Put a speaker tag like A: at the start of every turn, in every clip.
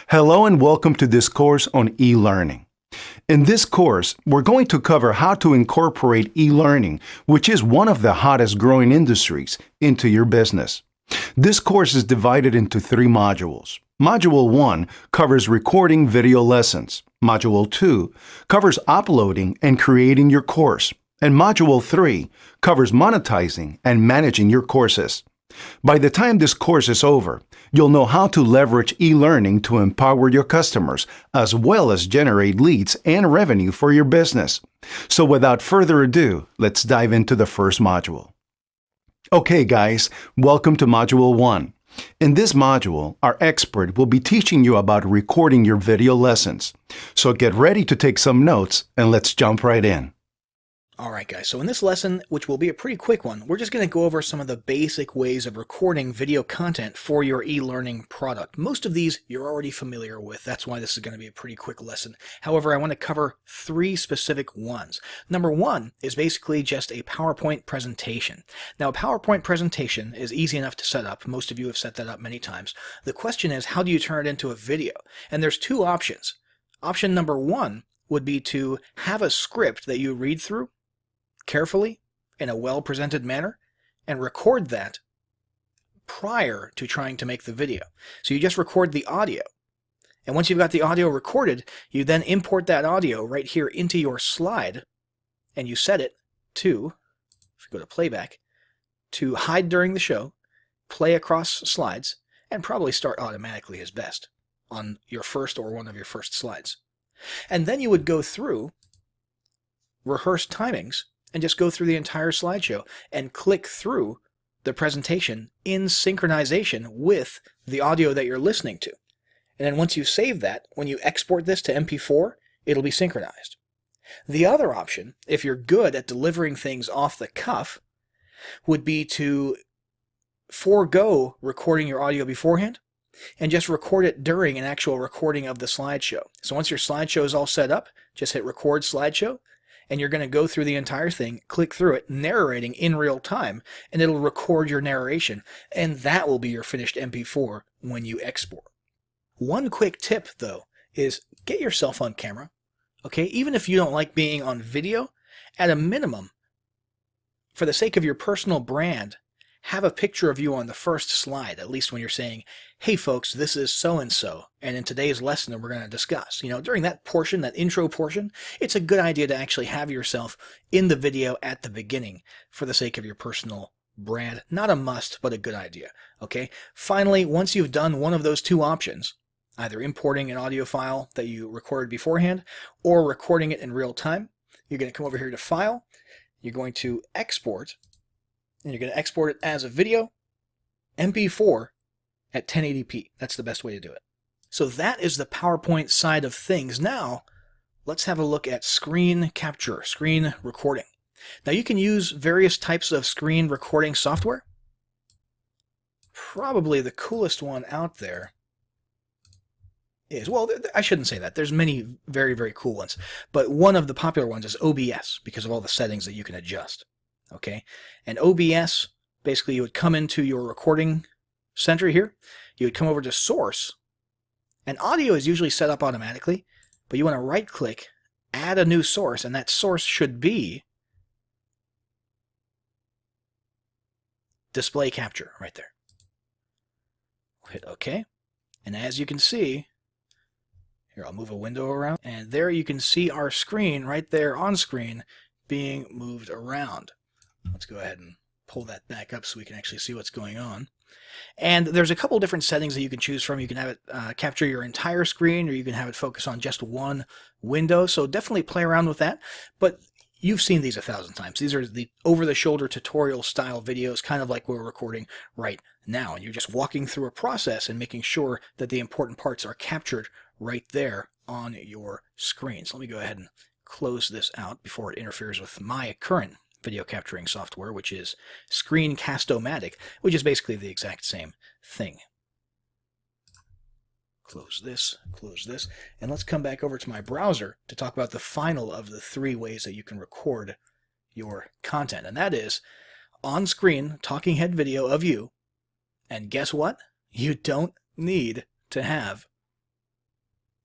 A: Hello and welcome to this course on e-learning. In this course, we're going to cover how to incorporate e-learning, which is one of the hottest growing industries, into your business. This course is divided into 3 modules. Module 1 covers recording video lessons. Module 2 covers uploading and creating your course. And Module 3 covers monetizing and managing your courses. By the time this course is over, you'll know how to leverage e-learning to empower your customers, as well as generate leads and revenue for your business. So without further ado, let's dive into the first module. Okay guys, welcome to Module 1. In this module, our expert will be teaching you about recording your video lessons. So get ready to take some notes and let's jump right in.
B: Alright guys, so in this lesson, which will be a pretty quick one, we're just going to go over some of the basic ways of recording video content for your e-learning product. Most of these you're already familiar with, that's why this is going to be a pretty quick lesson. However, I want to cover 3 specific ones. Number 1 is basically just a PowerPoint presentation. Now a PowerPoint presentation is easy enough to set up, most of you have set that up many times. The question is, how do you turn it into a video? And there's 2 options. Option number 1 would be to have a script that you read through carefully in a well-presented manner and record that prior to trying to make the video. So you just record the audio. And once you've got the audio recorded, you then import that audio right here into your slide and you set it to, if you go to playback, to hide during the show, play across slides, and probably start automatically is best on your first or one of your first slides. And then you would go through rehearsed timings and just go through the entire slideshow and click through the presentation in synchronization with the audio that you're listening to. And then once you save that, when you export this to MP4, it'll be synchronized. The other option, if you're good at delivering things off the cuff, would be to forego recording your audio beforehand and just record it during an actual recording of the slideshow. So once your slideshow is all set up, just hit record slideshow, and you're going to go through the entire thing, click through it, narrating in real time, and it'll record your narration, and that will be your finished MP4 when you export. One quick tip, though, is get yourself on camera, okay? Even if you don't like being on video, at a minimum, for the sake of your personal brand, have a picture of you on the first slide, at least when you're saying, hey folks, this is so-and-so, and in today's lesson we're going to discuss. During that portion, that intro portion, it's a good idea to actually have yourself in the video at the beginning for the sake of your personal brand. Not a must, but a good idea, okay? Finally, once you've done one of those 2 options, either importing an audio file that you recorded beforehand or recording it in real time, you're going to come over here to File, you're going to Export, and you're going to export it as a video, MP4 at 1080p. That's the best way to do it. So that is the PowerPoint side of things. Now, let's have a look at screen capture, screen recording. Now you can use various types of screen recording software. Probably the coolest one out there is, well, I shouldn't say that. There's many very, very cool ones. But one of the popular ones is OBS because of all the settings that you can adjust. Okay, and OBS, basically you would come into your recording center here, you would come over to Source, and audio is usually set up automatically, but you want to right click, add a new source, and that source should be display capture right there. Hit OK, and as you can see, here I'll move a window around, and there you can see our screen right there on screen being moved around. Let's go ahead and pull that back up so we can actually see what's going on. And there's a couple different settings that you can choose from. You can have it capture your entire screen, or you can have it focus on just one window. So definitely play around with that. But you've seen these 1,000 times. These are the over-the-shoulder tutorial style videos, kind of like we're recording right now. And you're just walking through a process and making sure that the important parts are captured right there on your screen. So let me go ahead and close this out before it interferes with my current video capturing software, which is Screencast-O-Matic, which is basically the exact same thing. Close this, and let's come back over to my browser to talk about the final of the 3 ways that you can record your content, and that is on-screen talking head video of you, and guess what? You don't need to have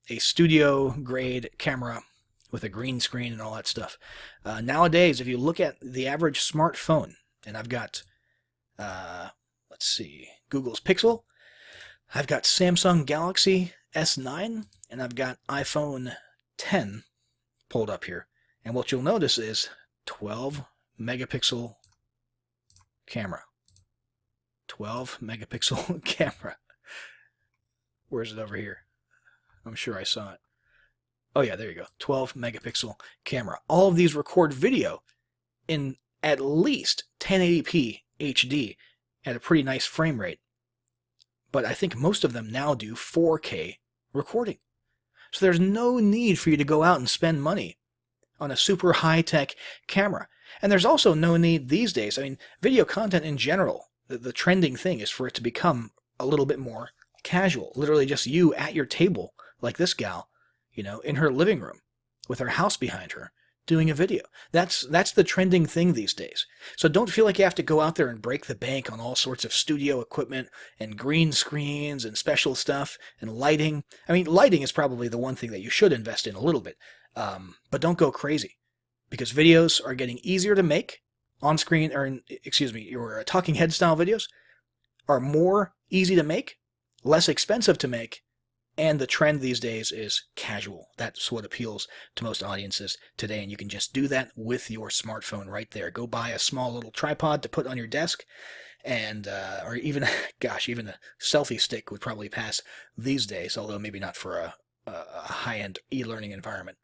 B: a studio grade camera with a green screen and all that stuff. Nowadays, if you look at the average smartphone, and I've got, let's see, Google's Pixel, I've got Samsung Galaxy S9, and I've got iPhone 10 pulled up here. And what you'll notice is 12 megapixel camera. 12 megapixel camera. Where is it over here? I'm sure I saw it. Oh yeah, there you go. 12 megapixel camera. All of these record video in at least 1080p HD at a pretty nice frame rate. But I think most of them now do 4K recording. So there's no need for you to go out and spend money on a super high-tech camera. And there's also no need these days. I mean, video content in general, the trending thing is for it to become a little bit more casual. Literally just you at your table, like this gal, you know, in her living room with her house behind her, doing a video. That's the trending thing these days. So don't feel like you have to go out there and break the bank on all sorts of studio equipment and green screens and special stuff and lighting. I mean, lighting is probably the one thing that you should invest in a little bit. But don't go crazy, because videos are getting easier to make on screen, or excuse me, your talking head style videos are more easy to make, less expensive to make, and the trend these days is casual. That's what appeals to most audiences today, and you can just do that with your smartphone right there. Go buy a small little tripod to put on your desk, and or even, gosh, even a selfie stick would probably pass these days, although maybe not for a high-end e-learning environment.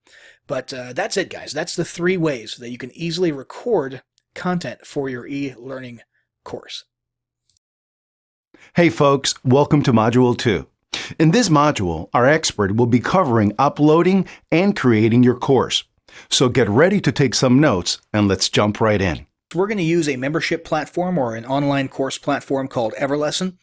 B: But that's it, guys. That's the 3 ways that you can easily record content for your e-learning course.
A: Hey folks, welcome to Module 2. In this module, our expert will be covering uploading and creating your course. So get ready to take some notes, and let's jump right in.
B: We're going to use a membership platform or an online course platform called Everlesson.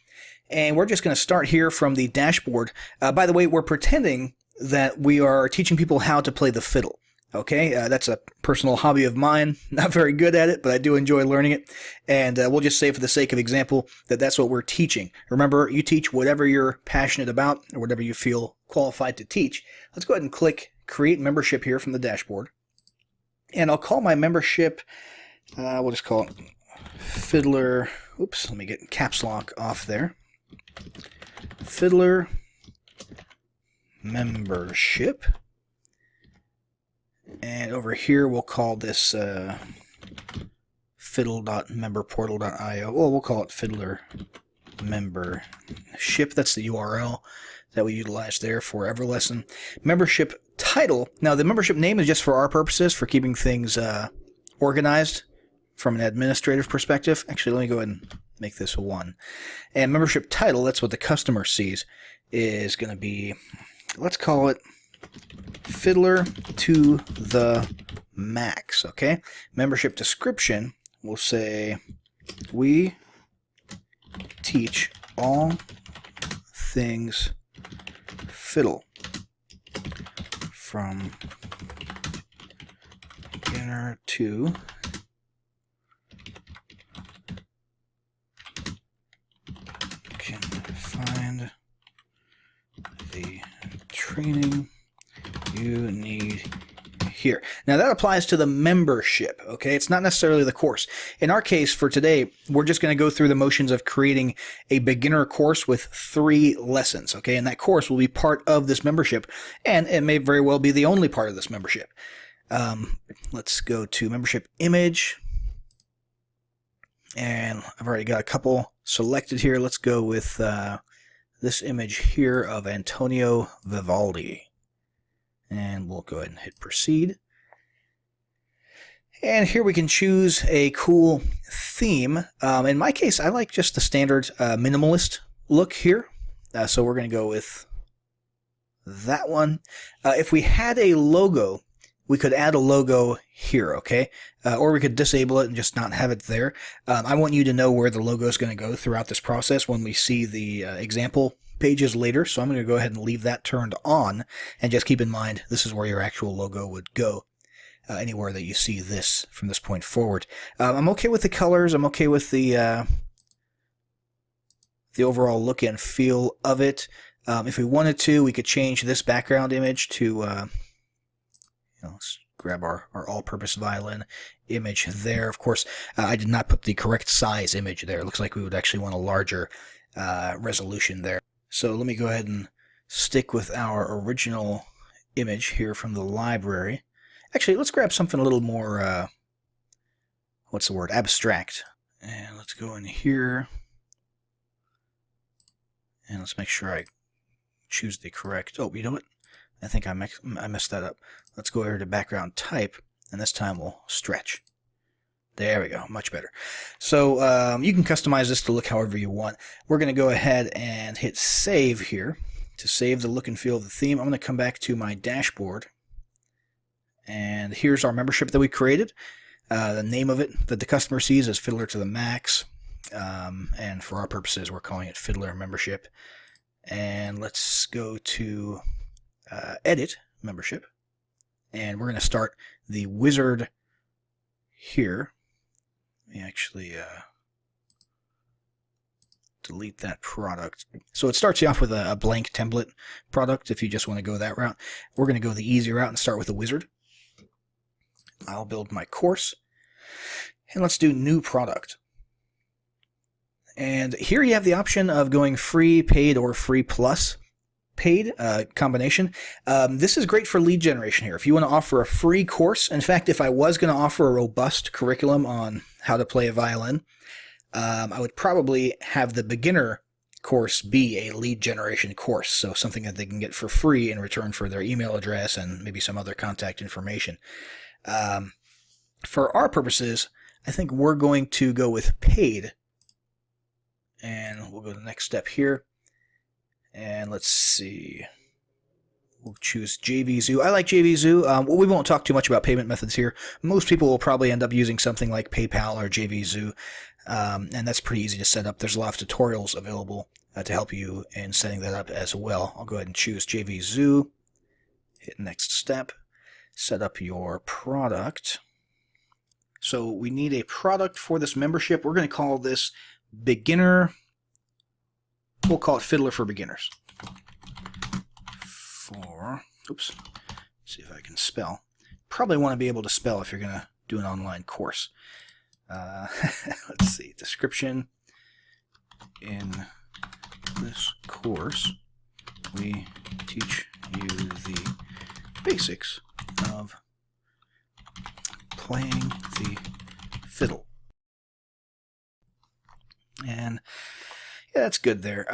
B: And we're just going to start here from the dashboard. By the way, we're pretending that we are teaching people how to play the fiddle. Okay, that's a personal hobby of mine. Not very good at it, but I do enjoy learning it. And we'll just say for the sake of example that that's what we're teaching. Remember, you teach whatever you're passionate about or whatever you feel qualified to teach. Let's go ahead and click Create Membership here from the dashboard. And I'll call my membership, we'll just call it Fiddler. Oops, let me get caps lock off there. Fiddler Membership. And over here, we'll call this fiddle.memberportal.io. Well, we'll call it Fiddler Membership. That's the URL that we utilize there for Everlesson. Membership title. Now, the membership name is just for our purposes, for keeping things organized from an administrative perspective. Actually, let me go ahead and make this a 1. And membership title, that's what the customer sees, is going to be, let's call it Fiddler to the Max, okay? Membership description, we'll say, we teach all things fiddle from beginner to can find the training you need here. Now that applies to the membership, okay? It's not necessarily the course. In our case for today, we're just going to go through the motions of creating a beginner course with 3 lessons, okay? And that course will be part of this membership, and it may very well be the only part of this membership. Let's go to membership image, and I've already got a couple selected here. Let's go with this image here of Antonio Vivaldi. And we'll go ahead and hit proceed. And here we can choose a cool theme. In my case, I like just the standard minimalist look here. So we're going to go with that one. If we had a logo, we could add a logo here, okay? Or we could disable it and just not have it there. I want you to know where the logo is going to go throughout this process when we see the example pages later, so I'm going to go ahead and leave that turned on, and just keep in mind this is where your actual logo would go anywhere that you see this from this point forward. I'm okay with the colors. I'm okay with the overall look and feel of it. If we wanted to, we could change this background image to, let's grab our all-purpose violin image there. Of course, I did not put the correct size image there. It looks like we would actually want a larger resolution there. So let me go ahead and stick with our original image here from the library. Actually, let's grab something a little more, abstract. And let's go in here. And let's make sure I choose the correct... Oh, you know what? I think I messed that up. Let's go over to background type, and this time we'll stretch. There we go, much better. So you can customize this to look however you want. We're going to go ahead and hit save here to save the look and feel of the theme. I'm going to come back to my dashboard, and here's our membership that we created. The name of it that the customer sees is Fiddler to the Max, and for our purposes we're calling it Fiddler Membership. And let's go to edit membership, and we're going to start the wizard here. Let me actually delete that product. So it starts you off with a blank template product if you just want to go that route. We're going to go the easy route and start with the wizard. I'll build my course, and let's do new product. And here you have the option of going free, paid, or free plus paid combination. This is great for lead generation here. If you want to offer a free course, in fact, if I was going to offer a robust curriculum on how to play a violin, I would probably have the beginner course be a lead generation course, so something that they can get for free in return for their email address and maybe some other contact information. For our purposes, I think we're going to go with paid, and we'll go to the next step here. And let's see, we'll choose JVZoo. I like JVZoo. We won't talk too much about payment methods here. Most people will probably end up using something like PayPal or JVZoo, and that's pretty easy to set up. There's a lot of tutorials available to help you in setting that up as well. I'll go ahead and choose JVZoo, hit next step, set up your product. So we need a product for this membership. We're going to call this beginner. We'll call it Fiddler for Beginners. Oops, see if I can spell. Probably want to be able to spell if you're going to do an online course. Let's see, description. In this course, we teach you the basics of playing the fiddle. And yeah, that's good there.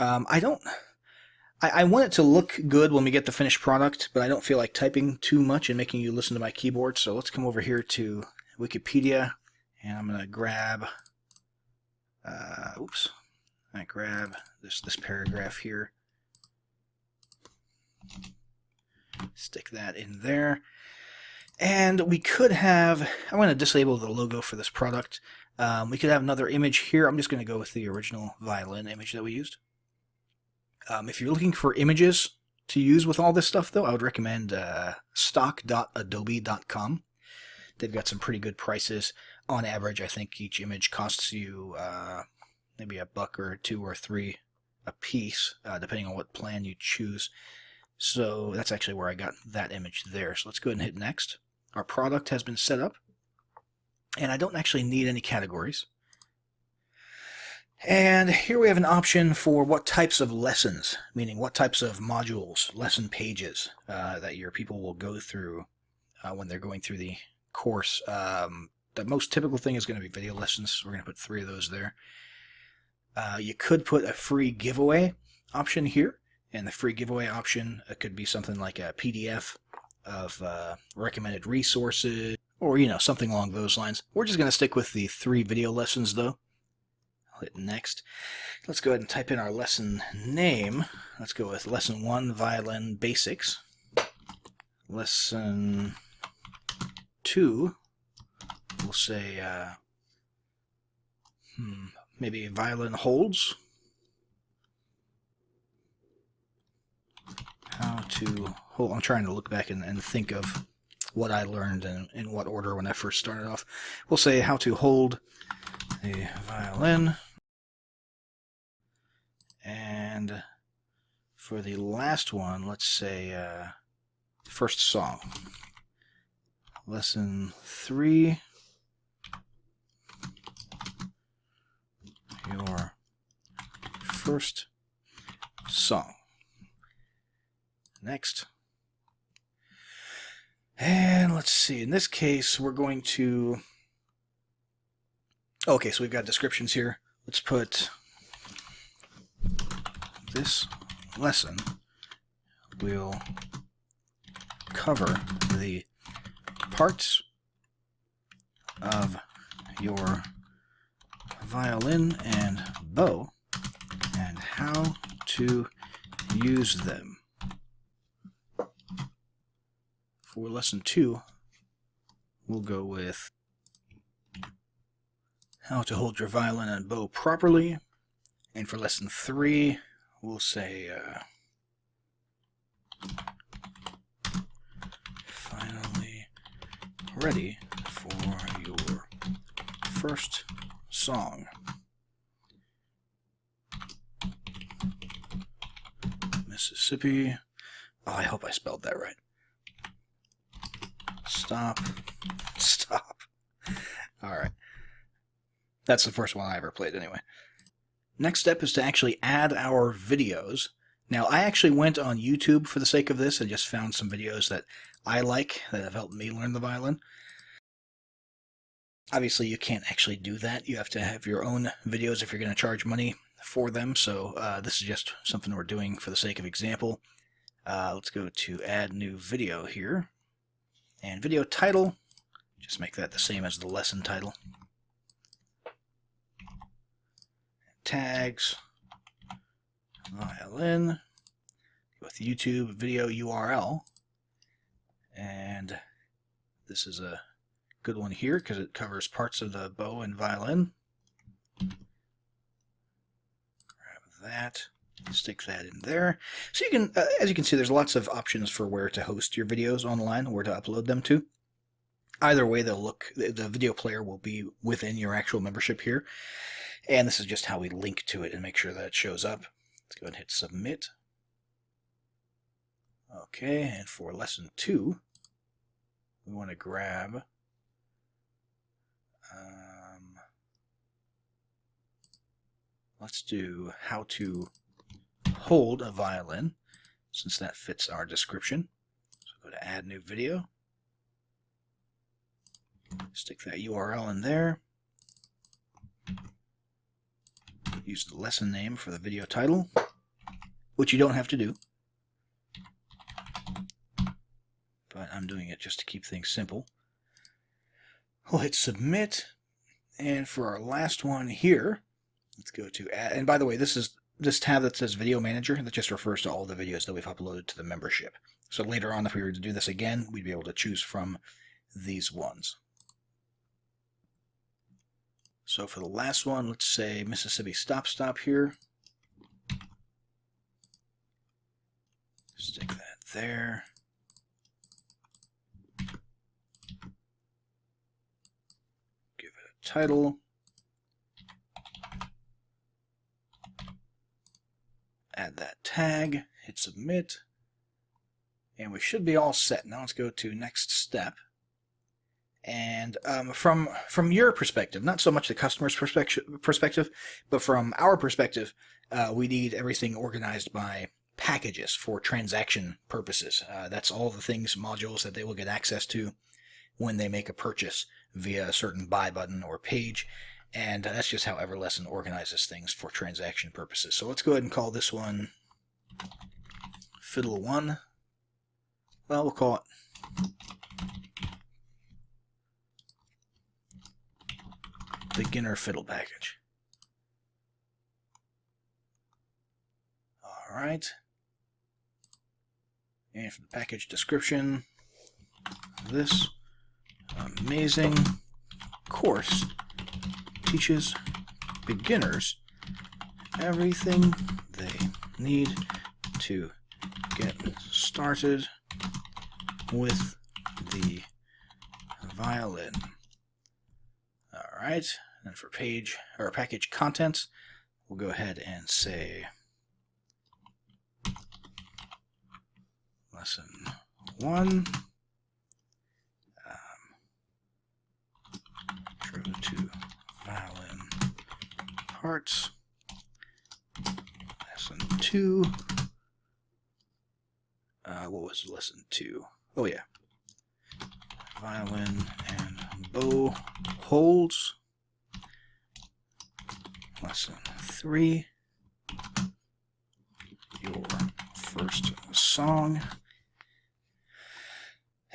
B: I want it to look good when we get the finished product, but I don't feel like typing too much and making you listen to my keyboard. So let's come over here to Wikipedia, and I'm going to grab, this paragraph here. Stick that in there. And we could have, I'm going to disable the logo for this product. We could have another image here. I'm just going to go with the original violin image that we used. If you're looking for images to use with all this stuff, though, I would recommend stock.adobe.com. They've got some pretty good prices. On average, I think each image costs you maybe $1 or $2 or $3 a piece, depending on what plan you choose. So that's actually where I got that image there. So let's go ahead and hit next. Our product has been set up, and I don't actually need any categories. And here we have an option for what types of lessons, meaning what types of modules, lesson pages that your people will go through when they're going through the course. The most typical thing is going to be video lessons. We're going to put 3 of those there. You could put a free giveaway option here, and the free giveaway option could be something like a PDF of recommended resources, or something along those lines. We're just going to stick with the 3 video lessons, though. I'll hit next. Let's go ahead and type in our lesson name. Let's go with Lesson 1, Violin Basics. Lesson 2, we'll say, maybe Violin Holds. How to hold. I'm trying to look back and think of what I learned and in what order when I first started off. We'll say how to hold a violin. And For the last one, let's say first song. Lesson 3. Your first song. Next. And let's see, in this case, we're going to... Okay, so we've got descriptions here. Let's put this lesson will cover the parts of your violin and bow and how to use them. For lesson 2, we'll go with how to hold your violin and bow properly. And for lesson 3, we'll say finally ready for your first song. Mississippi. Oh, I hope I spelled that right. Stop. Stop. Alright. That's the first one I ever played anyway. Next step is to actually add our videos. Now, I actually went on YouTube for the sake of this and just found some videos that I like that have helped me learn the violin. Obviously, you can't actually do that. You have to have your own videos if you're going to charge money for them. So this is just something we're doing for the sake of example. Let's go to add new video here. And video title, just make that the same as the lesson title. Tags, violin, with YouTube video URL. And this is a good one here because it covers parts of the bow and violin. Grab that, stick that in there. So you can, as you can see, there's lots of options for where to host your videos online, where to upload them to. Either way, they'll look, the video player will be within your actual membership here. And this is just how we link to it and make sure that it shows up. Let's go ahead and hit submit. Okay, and for lesson 2, we want to grab let's do how to hold a violin, since that fits our description. So go to add new video. Stick that URL in there. Use the lesson name for the video title, which you don't have to do. But I'm doing it just to keep things simple. We'll hit submit. And for our last one here, let's go to add. And by the way, this is this tab that says Video Manager. That just refers to all the videos that we've uploaded to the membership. So later on, if we were to do this again, we'd be able to choose from these ones. So for the last one, let's say Mississippi Stop Stop here. Stick that there. Give it a title. Add that tag, hit submit, and we should be all set. Now let's go to next step. And from your perspective, not so much the customer's perspective, but from our perspective, we need everything organized by packages for transaction purposes. That's all the things, modules that they will get access to when they make a purchase via a certain buy button or page. And that's just how Everlesson organizes things for transaction purposes. So let's go ahead and call this one Fiddle 1. Well, we'll call it Beginner Fiddle Package. Alright. And for the package description, this amazing course teaches beginners everything they need to get started with the violin. Alright, and for page or package contents, we'll go ahead and say lesson 1. Intro to violin parts. Lesson 2. What was lesson 2? Oh yeah. Violin and bow holds. Lesson 3. Your first song.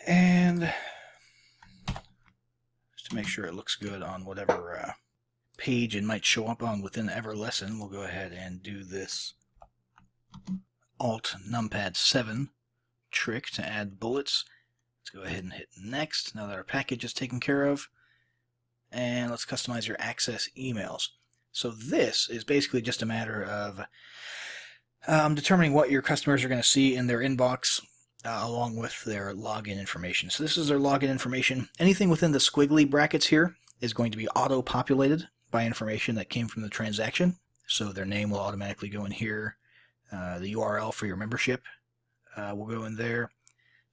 B: And just to make sure it looks good on whatever page it might show up on within every lesson, we'll go ahead and do this Alt Numpad 7 trick to add bullets. Let's go ahead and hit next now that our package is taken care of. And let's customize your access emails. So this is basically just a matter of determining what your customers are going to see in their inbox along with their login information. So this is their login information. Anything within the squiggly brackets here is going to be auto-populated by information that came from the transaction. So their name will automatically go in here. The URL for your membership will go in there.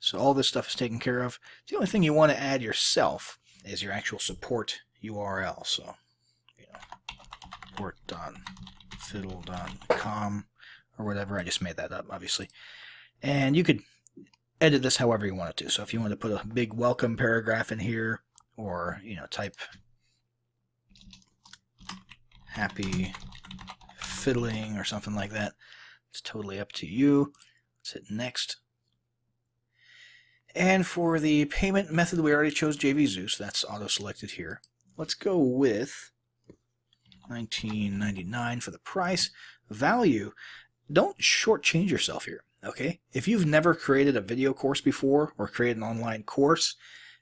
B: So all this stuff is taken care of. The only thing you want to add yourself is your actual support URL. So, support.fiddle.com or whatever. I just made that up, obviously. And you could edit this however you want it to. So if you want to put a big welcome paragraph in here, or type happy fiddling or something like that, it's totally up to you. Let's hit next. And for the payment method, we already chose JV Zeus. That's auto-selected here. Let's go with $19.99 for the price. Value, don't shortchange yourself here, okay? If you've never created a video course before or created an online course,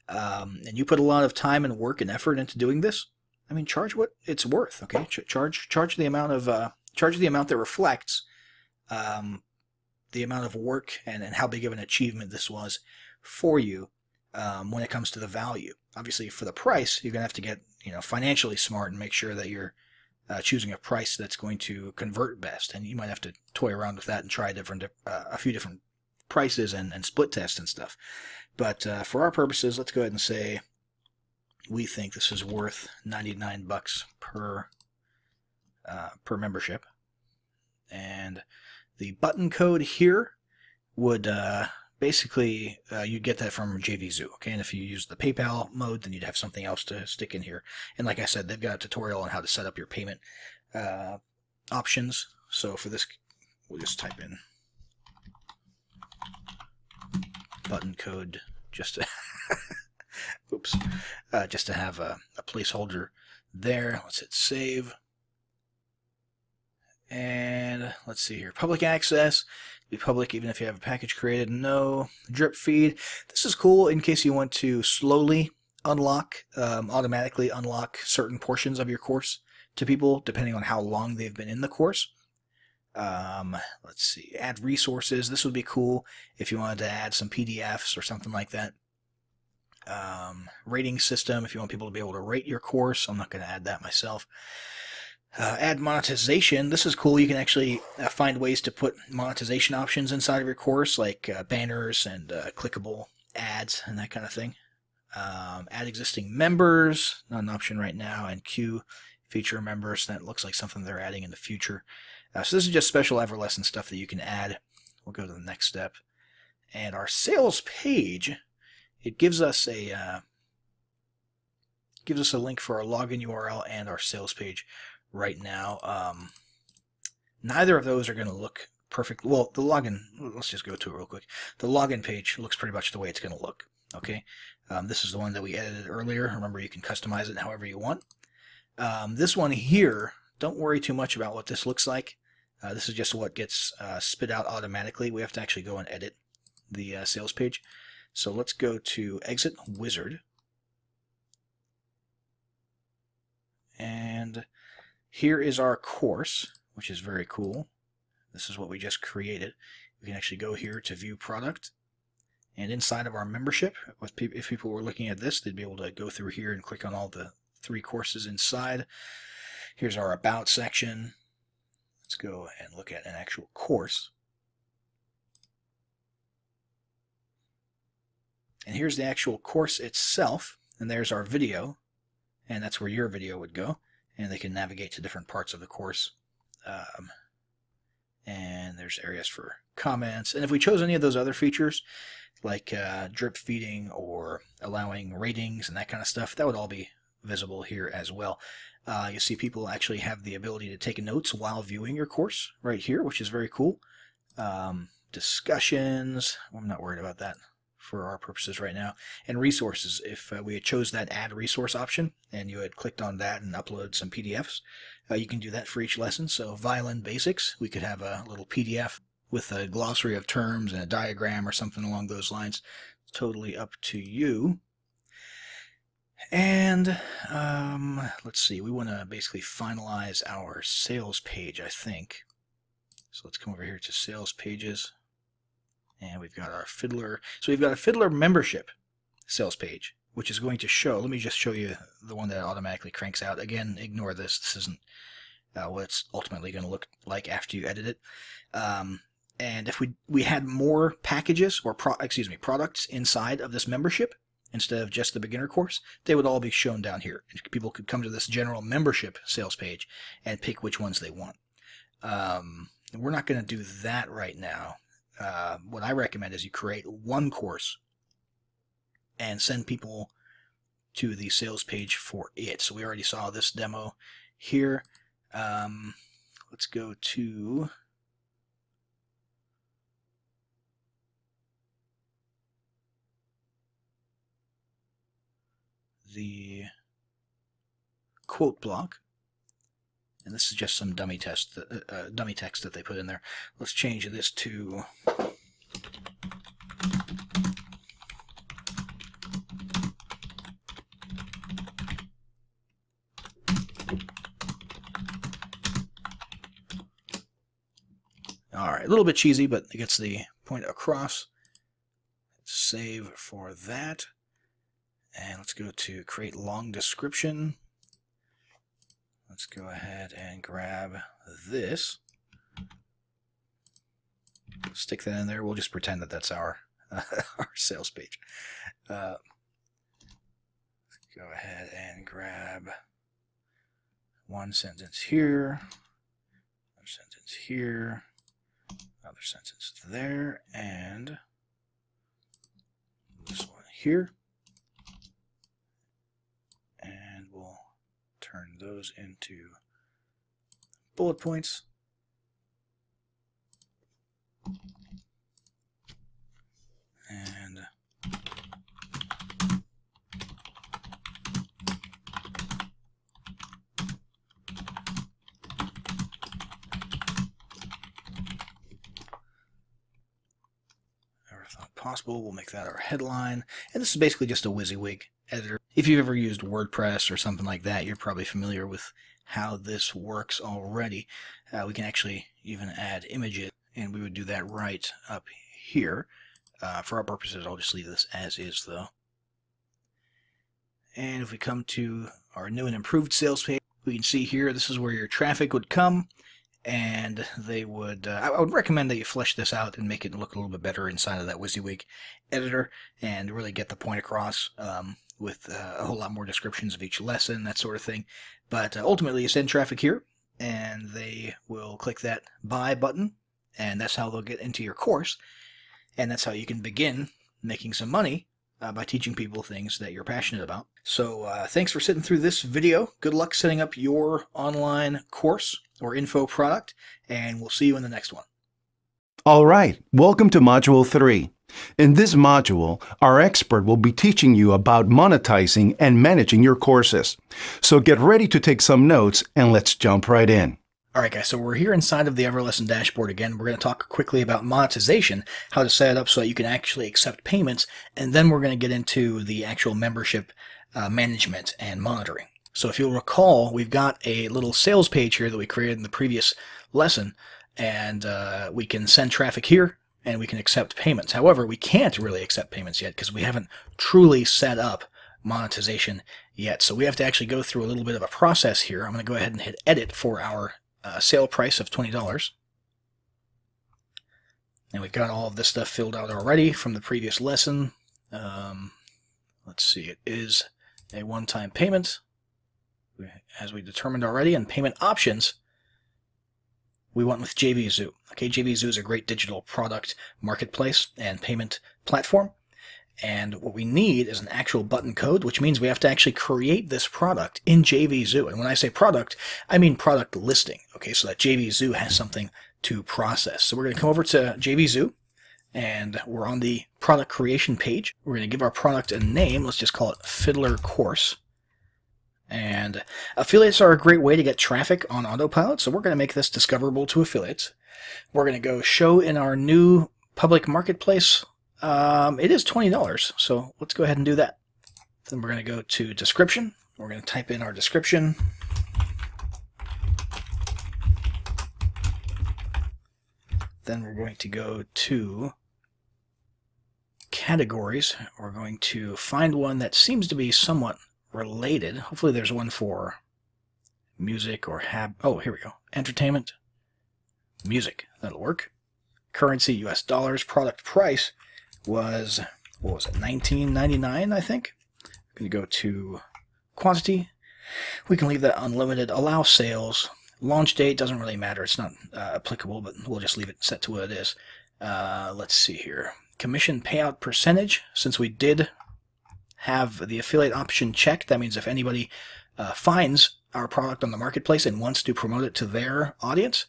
B: and you put a lot of time and work and effort into doing this, I mean, charge what it's worth, okay? Charge the amount of charge the amount that reflects the amount of work and how big of an achievement this was for you when it comes to the value. Obviously, for the price, you're gonna have to get financially smart and make sure that you're choosing a price that's going to convert best, and you might have to toy around with that and try a few different prices and split test and stuff. But for our purposes, let's go ahead and say we think this is worth $99 per membership, and the button code here would basically you get that from JVZoo, okay? And if you use the PayPal mode, then you'd have something else to stick in here. And like I said, they've got a tutorial on how to set up your payment options. So for this, we'll just type in button code just to oops, just to have a placeholder there. Let's hit save. And let's see here. Public access. Be public even if you have a package created. No. Drip feed. This is cool in case you want to slowly unlock, automatically unlock certain portions of your course to people depending on how long they've been in the course. Let's see. Add resources. This would be cool if you wanted to add some PDFs or something like that. Rating system if you want people to be able to rate your course. I'm not going to add that myself. Add monetization. This is cool. You can actually find ways to put monetization options inside of your course, like banners and clickable ads and that kind of thing. Add existing members, not an option right now, and queue feature members. That looks like something they're adding in the future. So this is just special EverLesson stuff that you can add. We'll go to the next step. And our sales page, it gives us a link for our login URL and our sales page. Right now, neither of those are going to look perfect. Well, the login, let's just go to it real quick. The login page looks pretty much the way it's going to look. Okay, this is the one that we edited earlier. Remember, you can customize it however you want. This one here, don't worry too much about what this looks like. This is just what gets spit out automatically. We have to actually go and edit the sales page. So let's go to Exit Wizard. And here is our course, which is very cool. This is what we just created. We can actually go here to View Product. And inside of our membership, if people were looking at this, they'd be able to go through here and click on all the 3 courses inside. Here's our About section. Let's go and look at an actual course. And here's the actual course itself, and there's our video, and that's where your video would go, and they can navigate to different parts of the course. And there's areas for comments, and if we chose any of those other features, like drip feeding or allowing ratings and that kind of stuff, that would all be visible here as well. You see people actually have the ability to take notes while viewing your course right here, which is very cool. Discussions, well, I'm not worried about that for our purposes right now. And resources, if we had chose that add resource option and you had clicked on that and upload some PDFs, you can do that for each lesson. So violin basics, we could have a little PDF with a glossary of terms and a diagram or something along those lines. It's totally up to you. And let's see, we want to basically finalize our sales page, I think. So let's come over here to sales pages. And we've got our Fiddler. So we've got a Fiddler membership sales page, which is going to show. Let me just show you the one that automatically cranks out. Again, ignore this. This isn't what it's ultimately going to look like after you edit it. And if we had more packages or products inside of this membership instead of just the beginner course, they would all be shown down here. And people could come to this general membership sales page and pick which ones they want. We're not going to do that right now. What I recommend is you create one course and send people to the sales page for it. So we already saw this demo here. Let's go to the quote block. And this is just some dummy text that they put in there. Let's change this to all right, a little bit cheesy, but it gets the point across. Save for that. And let's go to create long description. Let's go ahead and grab this. Stick that in there. We'll just pretend that that's our our sales page. Let's go ahead and grab one sentence here, another sentence here, another sentence there, and this one here. And we'll turn those into bullet points. And never thought possible, we'll make that our headline. And this is basically just a WYSIWYG editor. If you've ever used WordPress or something like that, you're probably familiar with how this works already. We can actually even add images, and we would do that right up here. For our purposes, I'll just leave this as is, though. And if we come to our new and improved sales page, we can see here, this is where your traffic would come, and they would, I would recommend that you flesh this out and make it look a little bit better inside of that WYSIWYG editor and really get the point across. With a whole lot more descriptions of each lesson, that sort of thing. But ultimately, you send traffic here, and they will click that buy button, and that's how they'll get into your course, and that's how you can begin making some money by teaching people things that you're passionate about. So thanks for sitting through this video. Good luck setting up your online course or info product, and we'll see you in the next one.
A: All right, welcome to Module 3. In this module, our expert will be teaching you about monetizing and managing your courses. So get ready to take some notes and let's jump right in.
B: All right, guys, so we're here inside of the Everlesson dashboard again. We're going to talk quickly about monetization, how to set it up so that you can actually accept payments, and then we're going to get into the actual membership management and monitoring. So if you'll recall, we've got a little sales page here that we created in the previous lesson, and we can send traffic here, and we can accept payments. However, we can't really accept payments yet because we haven't truly set up monetization yet. So we have to actually go through a little bit of a process here. I'm going to go ahead and hit edit for our sale price of $20. And we've got all of this stuff filled out already from the previous lesson. Let's see, it is a one-time payment, as we determined already, and payment options, we went with JVZoo. Okay, JVZoo is a great digital product marketplace and payment platform. And what we need is an actual button code, which means we have to actually create this product in JVZoo. And when I say product, I mean product listing. Okay, so that JVZoo has something to process. So we're going to come over to JVZoo, and we're on the product creation page. We're going to give our product a name. Let's just call it Fiddler Course. And affiliates are a great way to get traffic on autopilot, so we're going to make this discoverable to affiliates. We're going to go show in our new public marketplace. It is $20, so let's go ahead and do that. Then we're going to go to description. We're going to type in our description. Then we're going to go to categories. We're going to find one that seems to be somewhat related. Hopefully there's one for music or oh, here we go. Entertainment, music. That'll work. Currency, US dollars. Product price was, what was it, $19.99, I think. I'm going to go to quantity. We can leave that unlimited. Allow sales. Launch date doesn't really matter. It's not applicable, but we'll just leave it set to what it is. Let's see here. Commission payout percentage. Since we did have the affiliate option checked, that means if anybody finds our product on the marketplace and wants to promote it to their audience,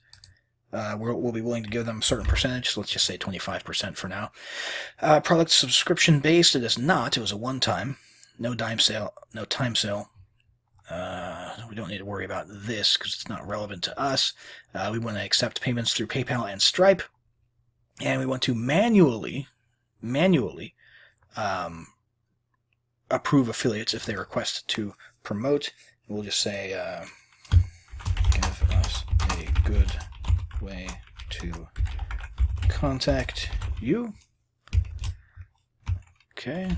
B: we'll be willing to give them a certain percentage. So let's just say 25% for now. Product subscription based. It is not. It was a one-time. No time sale. We don't need to worry about this because it's not relevant to us. We want to accept payments through PayPal and Stripe, and we want to manually approve affiliates if they request to promote. We'll just say, give us a good way to contact you. Okay.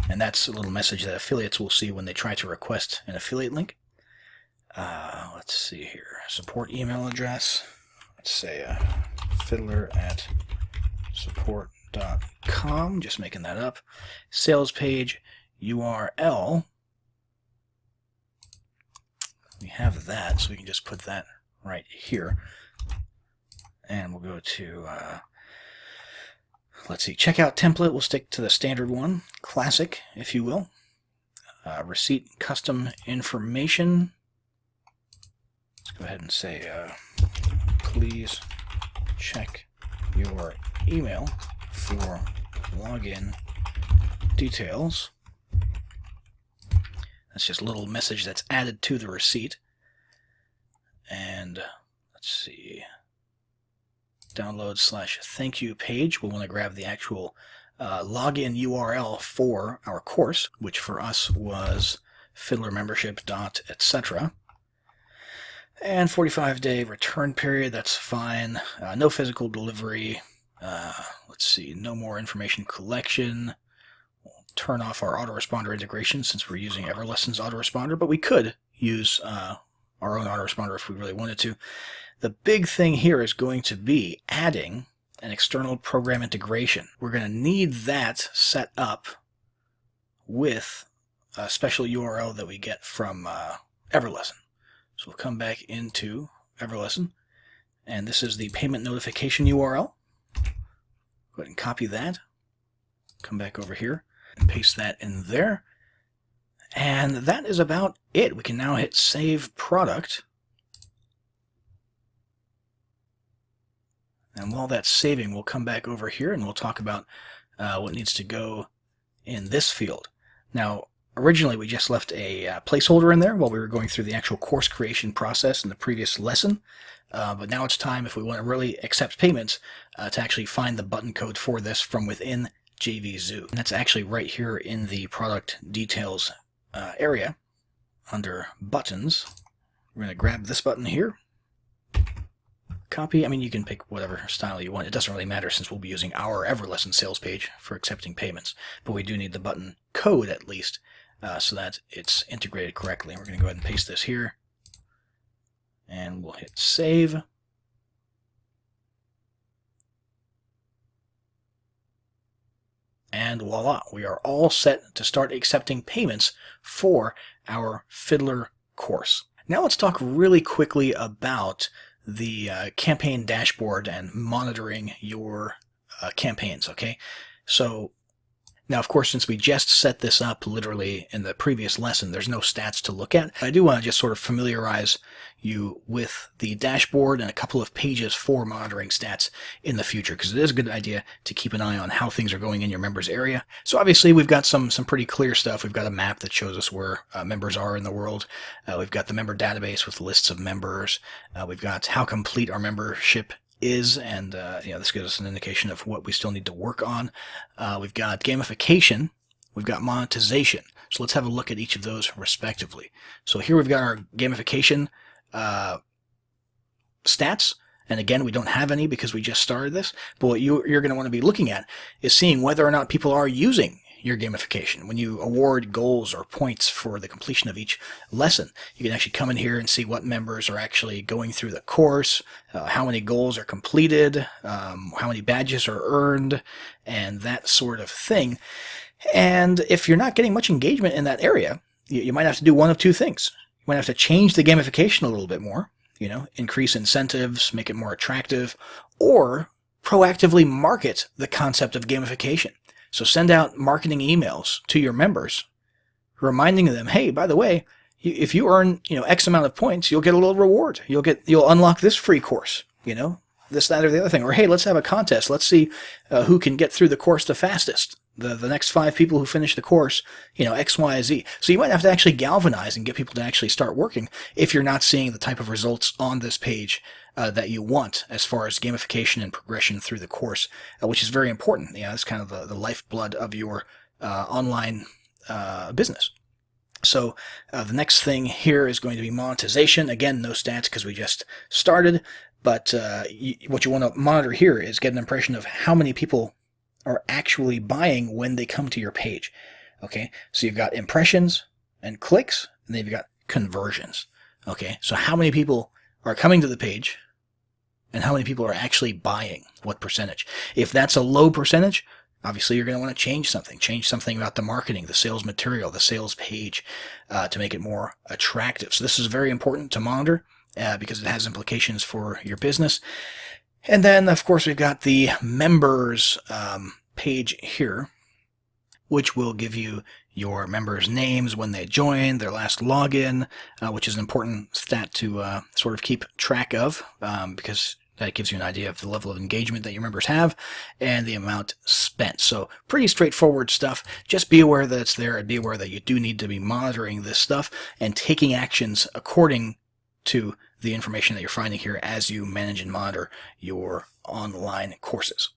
B: And that's a little message that affiliates will see when they try to request an affiliate link. Let's see here. Support email address. Let's say fiddler@support.com. Just making that up. Sales page URL. We have that, so we can just put that right here. And we'll go to, let's see, checkout template. We'll stick to the standard one. Classic, if you will. Receipt custom information. Let's go ahead and say, please check your email for login details. That's just a little message that's added to the receipt. And let's see, download/thank you page. We'll want to grab the actual login URL for our course, which for us was fiddlermembership.etc. And 45-day return period, that's fine. No physical delivery. Let's see, no more information collection. We'll turn off our autoresponder integration since we're using Everlesson's autoresponder, but we could use our own autoresponder if we really wanted to. The big thing here is going to be adding an external program integration. We're going to need that set up with a special URL that we get from Everlesson. So we'll come back into Everlesson, and this is the payment notification URL. Go ahead and copy that. Come back over here and paste that in there. And that is about it. We can now hit Save Product. And while that's saving, we'll come back over here and we'll talk about what needs to go in this field. Now, originally we just left a placeholder in there while we were going through the actual course creation process in the previous lesson. But now it's time, if we want to really accept payments, to actually find the button code for this from within JVZoo. And that's actually right here in the product details area under buttons. We're going to grab this button here. Copy. I mean, you can pick whatever style you want. It doesn't really matter since we'll be using our Everlesson sales page for accepting payments. But we do need the button code at least so that it's integrated correctly. We're going to go ahead and paste this here. And we'll hit save. And voila, we are all set to start accepting payments for our Fiddler course. Now let's talk really quickly about the campaign dashboard and monitoring your campaigns, okay? So now, of course, since we just set this up literally in the previous lesson, there's no stats to look at. I do want to just sort of familiarize you with the dashboard and a couple of pages for monitoring stats in the future, because it is a good idea to keep an eye on how things are going in your members area. So obviously we've got some pretty clear stuff. We've got a map that shows us where members are in the world. We've got the member database with lists of members. We've got how complete our membership is, and this gives us an indication of what we still need to work on. We've got gamification, we've got monetization. So let's have a look at each of those respectively. So here we've got our gamification stats, and again, we don't have any because we just started this, but what you're going to want to be looking at is seeing whether or not people are using your gamification. When you award goals or points for the completion of each lesson, you can actually come in here and see what members are actually going through the course, how many goals are completed, how many badges are earned, and that sort of thing. And if you're not getting much engagement in that area, you might have to do one of two things. You might have to change the gamification a little bit more, increase incentives, make it more attractive, or proactively market the concept of gamification. So send out marketing emails to your members, reminding them, hey, by the way, if you earn, X amount of points, you'll get a little reward. You'll unlock this free course, this, that, or the other thing. Or, hey, let's have a contest. Let's see who can get through the course the fastest. The next 5 people who finish the course, X, Y, Z. So you might have to actually galvanize and get people to actually start working if you're not seeing the type of results on this page that you want as far as gamification and progression through the course, which is very important. It's kind of the lifeblood of your online business. So the next thing here is going to be monetization. Again, no stats because we just started, but what you want to monitor here is get an impression of how many people are actually buying when they come to your page. Okay, so you've got impressions and clicks, and then you've got conversions. Okay, so how many people are coming to the page and how many people are actually buying, what percentage. If that's a low percentage, obviously you're going to want to change something about the marketing, the sales material, the sales page to make it more attractive. So this is very important to monitor because it has implications for your business. And then, of course, we've got the members page here, which will give you your members' names when they join, their last login, which is an important stat to sort of keep track of because that gives you an idea of the level of engagement that your members have and the amount spent. So pretty straightforward stuff. Just be aware that it's there and be aware that you do need to be monitoring this stuff and taking actions according to the information that you're finding here as you manage and monitor your online courses.